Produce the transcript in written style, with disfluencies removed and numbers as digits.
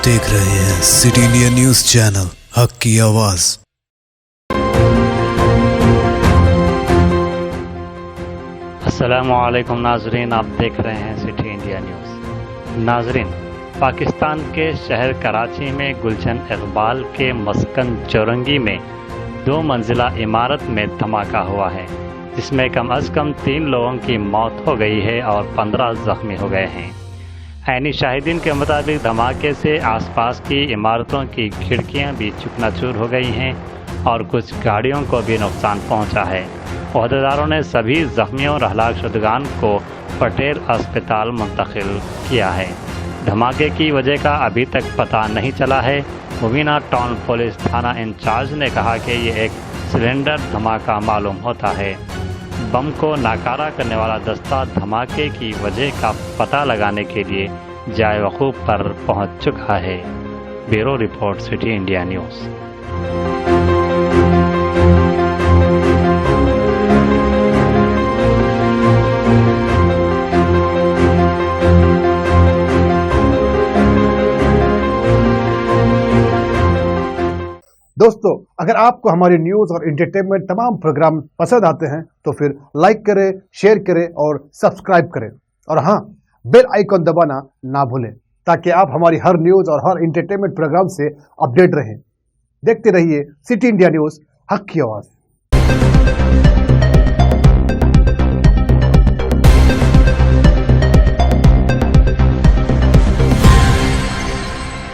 देख रहे हैं सिटी इंडिया न्यूज चैनल हक की आवाज। अस्सलामुअलैकुम नाजरीन, आप देख रहे हैं सिटी इंडिया न्यूज़। नाजरीन, पाकिस्तान के शहर कराची में गुलशन इकबाल के मस्कन चौरंगी में 2 मंजिला इमारत में धमाका हुआ है, जिसमें कम अज़ कम 3 लोगों की मौत हो गई है और 15 जख्मी हो गए हैं। ऐनी शाहिदीन के मुताबिक धमाके से आसपास की इमारतों की खिड़कियां भी चकनाचूर हो गई हैं और कुछ गाड़ियों को भी नुकसान पहुंचा है। अहदेदारों ने सभी जख्मियों और हलाक शुदगान को पटेल अस्पताल मुंतकिल किया है। धमाके की वजह का अभी तक पता नहीं चला है। मुबीना टाउन पुलिस थाना इंचार्ज ने कहा कि ये एक सिलेंडर धमाका मालूम होता है। बम को नाकारा करने वाला दस्ता धमाके की वजह का पता लगाने के लिए जाए वकूफ पर पहुंच चुका है। Bureau report, city India news. दोस्तों, अगर आपको हमारी न्यूज और एंटरटेनमेंट तमाम प्रोग्राम पसंद आते हैं तो फिर लाइक करें, शेयर करें और सब्सक्राइब करें, और हाँ, बेल आइकन दबाना ना भूलें ताकि आप हमारी हर न्यूज और हर एंटरटेनमेंट प्रोग्राम से अपडेट रहें। देखते रहिए सिटी इंडिया न्यूज, हक की आवाज।